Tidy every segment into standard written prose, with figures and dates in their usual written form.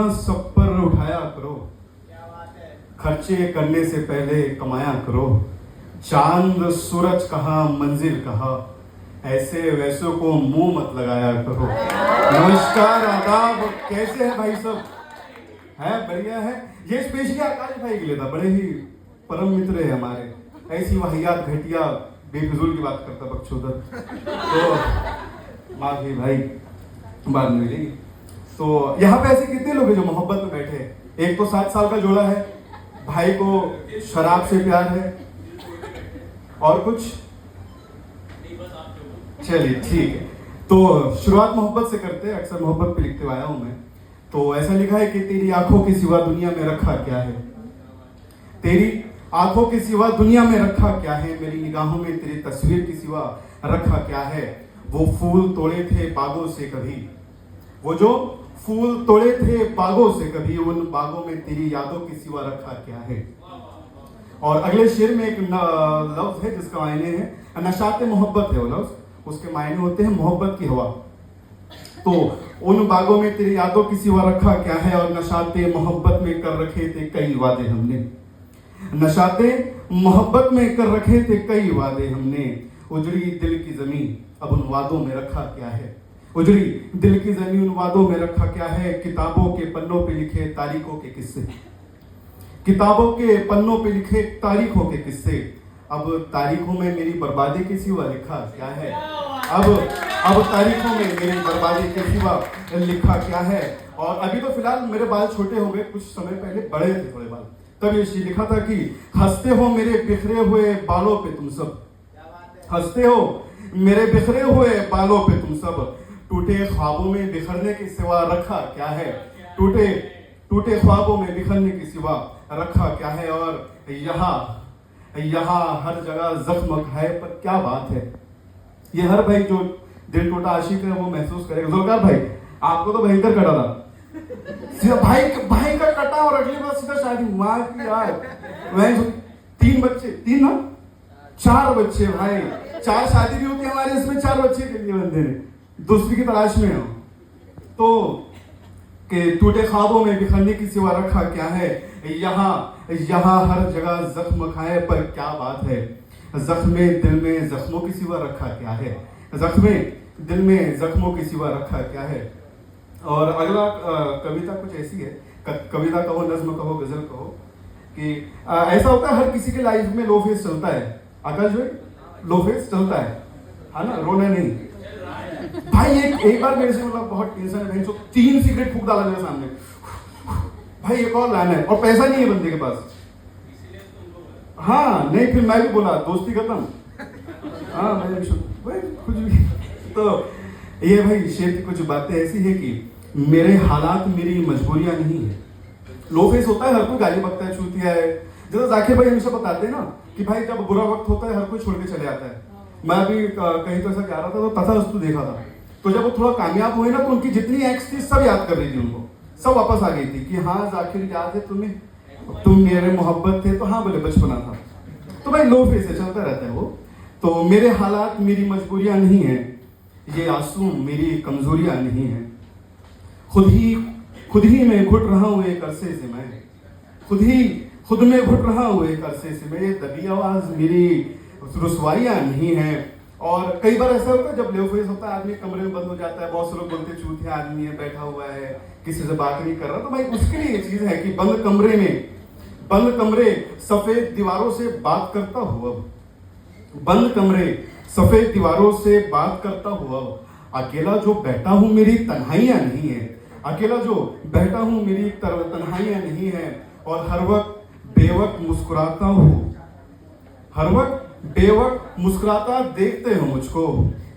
सब पर उठाया करो, खर्चे करने से पहले कमाया करो। चांद सूरज कहाँ मंजिल कहाँ, ऐसे वैसों को मुंह मत लगाया करो। नमस्कार आदाब, कैसे है भाई सब? है बढ़िया है। ये स्पेशली आकाश भाई के लिए था, बड़े ही परम मित्र है हमारे। ऐसी वाहियात घटिया बेफिजूल की बात करता बकचोदर, तो माफी भाई बाद में मिलेगी। तो यहाँ पे ऐसे कितने लोग हैं जो मोहब्बत में बैठे हैं? एक तो 7 साल का जोड़ा है, भाई को शराब से प्यार है, और कुछ? चलिए ठीक है, तो शुरुआत मोहब्बत से करते हैं। अक्सर मोहब्बत पे लिखते आया हूं मैं। तो ऐसा लिखा है कि तेरी आंखों के सिवा दुनिया में रखा क्या है, तेरी आंखों के सिवा दुनिया में रखा क्या है, मेरी निगाहों में तेरी तस्वीर के सिवा रखा क्या है। वो फूल तोड़े थे बागों से कभी, वो जो फूल तोड़े थे बागों से कभी, उन बागों में तेरी यादों के सिवा रखा क्या है। और अगले शेर में एक लफ्ज है जिसका मायने है नशाते मोहब्बत है। वो लफ्ज, उसके मायने होते हैं मोहब्बत की हवा। तो उन बागों में तेरी यादों की सिवा रखा क्या है, और नशाते मोहब्बत में कर रखे थे कई वादे हमने, नशाते मोहब्बत में कर रखे थे कई वादे हमने। उजड़ी दिल की जमीन अब उन वादों में रखा क्या है, उजड़ी दिल की जमीन उन वादों में रखा क्या है। किताबों के पन्नों पे लिखे तारीखों के किस्से, किताबों के पन्नों पे लिखे तारीखों के किस्से, अब तारीखों में मेरी बर्बादी के सिवा लिखा क्या है। अब तारीखों में मेरी बर्बादी के सिवा लिखा क्या है। और अभी तो फिलहाल मेरे बाल छोटे हो गए, कुछ समय पहले बड़े थे थोड़े बाल, तब ये लिखा था कि हंसते हो मेरे बिखरे हुए बालों पे तुम सब, हंसते हो मेरे बिखरे हुए बालों पे तुम सब, टूटे ख्वाबों में बिखरने के सिवा रखा क्या है, टूटे ख्वाबों में बिखरने के सिवा रखा क्या है। और यहाँ हर जगह जख्म है, पर क्या बात है, ये हर भाई जो दिल टूटा आशिक है वो महसूस करेगा। जुल्फकार भाई, आपको तो भयंकर कटा था, भाई का कटा, और अगली बार सीधा शादी। माँ की यार, 3 बच्चे, 3 ना 4 बच्चे भाई, 4 शादी भी होती है हमारे, इसमें 4 बच्चे के लिए बंदे ने दूसरी की तलाश में हो। तो कि टूटे ख्वाबों में बिखरने की सिवा रखा क्या है। यहाँ हर जगह जख्म खाए, पर क्या बात है, जख्मे दिल में जख्मों की सिवा रखा क्या है, जख्मे दिल में जख्मों की सिवा रखा क्या है। और अगला कविता कुछ ऐसी है, कविता कहो, नज्म कहो, गजल कहो, कि ऐसा होता है हर किसी के लाइफ में लो फेस चलता है। आकाश भाई, लो फेस चलता है ना, रोना नहीं भाई। एक बार मेरे से मतलब बहुत टेंशन है, 3 सिगरेट फूंक डाला मेरे सामने, भाई एक और लाना है, और पैसा नहीं है बंदे के पास। हाँ नहीं, फिर मैं भी बोला दोस्ती खत्म। हाँ मैंने कुछ भी। तो ये भाई शेर की कुछ बातें ऐसी है कि मेरे हालात मेरी मजबूरियां नहीं है। लो फेस होता है, हर कोई गाली बकता है, छूतिया है। जैसे जाकिर भाई हमेशा बताते हैं ना कि भाई जब बुरा वक्त होता है हर कोई छोड़ के चले आता है। मैं भी कहीं तो ऐसा जा रहा था, तो तथास्तु देखा था, तो जब वो थोड़ा कामयाब हुए ना, तो उनकी जितनी एक्स थी सब याद कर रही थी उनको, सब वापस आ गई थी कि हाँ जाकिर याद है तुम्हें, तुम मेरे मोहब्बत थे। तो हाँ बोले बचपना था। तो भाई लो फेस है, चलता रहता है वो। तो मेरे हालात मेरी मजबूरियां नहीं है, ये आंसू मेरी कमजोरियां नहीं है। खुद ही मैं घुट रहा हूँ एक अरसे से, मैं खुद में घुट रहा हूँ एक अरसे से, मैं ये दबी आवाज मेरी रुसवाइयां नहीं है। और कई बार ऐसा होता है जब लो फेस होता है, आदमी कमरे में बंद हो जाता है, बहुत से लोग बोलते हैं चूतिया आदमी है, बैठा हुआ है, किसी से बात नहीं कर रहा। तो भाई उसके लिए ये चीज है कि बंद कमरे सफेद दीवारों से बात करता हूँ अब, बंद कमरे सफेद दीवारों से बात करता हूँ अब। अकेला जो बैठा हूँ मेरी तन्हाइयां नहीं है, अकेला जो बैठा हूँ मेरी तन्हाइयां नहीं है। और हर वक्त बेवक्त मुस्कुराता हूँ, हर वक्त बेवक्त मुस्कुराता देखते हो मुझको।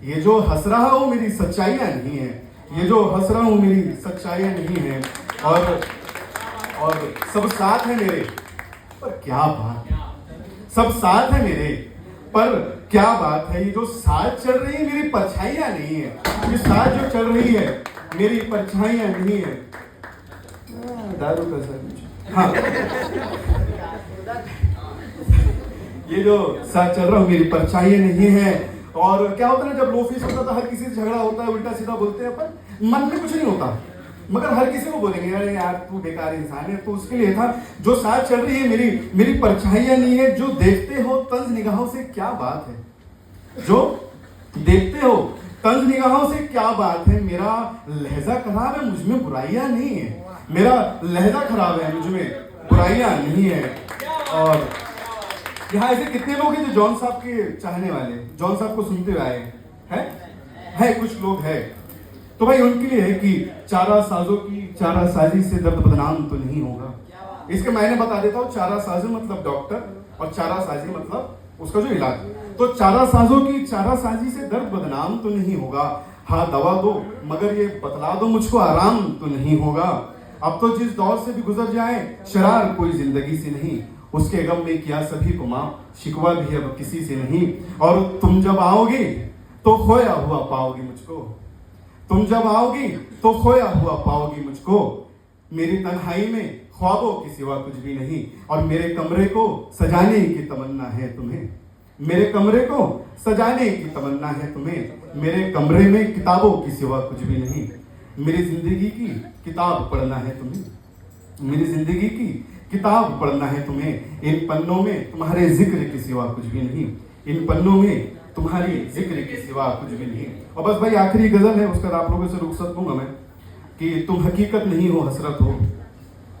ये जो हंस रहा हूँ मेरी सच्चाइयां नहीं है, ये जो हंस रहा हूँ मेरी सच्चाइयां नहीं है। और सब साथ है मेरे, पर क्या बात, सब साथ है मेरे, पर क्या बात है। ये जो साथ चल रही है मेरी परछाइयां नहीं है, ये साथ जो चल रही है मेरी परछाइयां नहीं है। दारू का सर, हाँ ये जो साथ चल रहा हूँ मेरी परछाइयां नहीं है। और क्या होता है ना, जब लो फेस होता है तो हर किसी से झगड़ा होता है, उल्टा सीधा बोलते हैं, पर मन में कुछ नहीं होता। मगर हर किसी को बोलेंगे अरे यार तू बेकार इंसान है। तो उसके लिए था जो साथ चल रही है मेरी मेरी परछाइयां नहीं है, जो देखते हो तंज निगाहों से क्या बात है, जो देखते हो तंज निगाहों से क्या बात है। मेरा लहजा खराब है, मुझ में बुराइयां नहीं है, मेरा लहजा खराब है, मुझ में बुराइयां नहीं है। और यहाँ ऐसे कितने लोग हैं जो जॉन साहब के चाहने वाले, जॉन साहब को सुनते हुए आए है कुछ लोग हैं। तो भाई उनके लिए है कि चारा साजों की चारा साजी से दर्द बदनाम तो नहीं होगा। इसके मायने बता देता हूँ, चारा साजी मतलब डॉक्टर और चारा साजी मतलब उसका जो इलाज। तो चारा साजों की चारा साजी से दर्द बदनाम तो नहीं होगा। हाँ दवा दो मगर ये बतला दो मुझको आराम तो नहीं होगा। अब तो जिस दौर से भी गुजर जाए शरार कोई जिंदगी से नहीं, उसके गम में किया सभी को माफ, शिकवा भी अब किसी से नहीं। और तुम जब आओगे तो खोया हुआ पाओगी मुझको, तुम जब आओगी तो खोया हुआ पाओगी मुझको। मेरी तन्हाई में ख्वाबों की सिवा कुछ भी नहीं, और मेरे कमरे को सजाने की तमन्ना है तुम्हें, मेरे कमरे को सजाने की तमन्ना है तुम्हें। मेरे कमरे में किताबों की सिवा कुछ भी नहीं, मेरी जिंदगी की किताब पढ़ना है तुम्हें, मेरी जिंदगी की किताब पढ़ना है तुम्हें। इन पन्नों में तुम्हारे जिक्र के सिवा कुछ भी नहीं, इन पन्नों में तुम्हारी जिक्र के सिवा कुछ भी नहीं। और बस भाई आखिरी गजल है, उसका आप लोगों से रुखसत दूंगा मैं कि तुम हकीकत नहीं हो हसरत हो,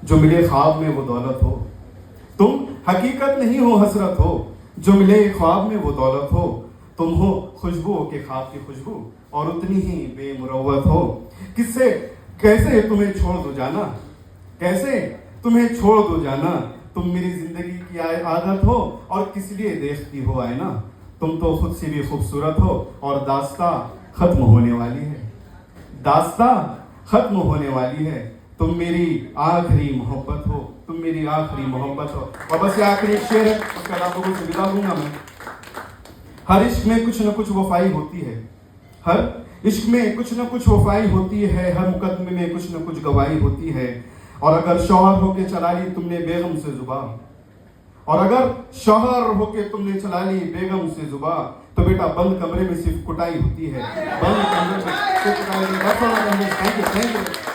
जो मिले ख्वाब में वो दौलत हो। तुम हकीकत नहीं हो हसरत हो, जो मिले ख्वाब में वो दौलत हो। तुम हो खुशबुओं के ख्वाब की खुशबू और उतनी ही बेमुरव्वत हो। किससे कैसे तुम्हें छोड़ दो जाना, कैसे तुम्हें छोड़ दो जाना। तुम मेरी जिंदगी की आदत हो और किस लिए देखती हो आईना। तुम तो खुद से भी खूबसूरत हो और दास्तां खत्म होने वाली है, दास्तां खत्म होने वाली है। तुम मेरी आखिरी मोहब्बत हो, तुम मेरी आखिरी मोहब्बत हो। और बस ये आखिरी शेर है, उसके बाद आप लोगों से विदा लूंगा मैं। हर इश्क में कुछ न कुछ वफाई होती है, हर इश्क में कुछ न कुछ वफाई होती है, हर मुकदमे में कुछ न कुछ गवाही होती है। और अगर शौहर होके चला ली तुमने बेगम से जुबान, और अगर शौहर होके तुमने चला ली बेगम से जुबान, तो बेटा बंद कमरे में सिर्फ कुटाई होती है, बंद कमरे में सिर्फ कुटाई। Thank you.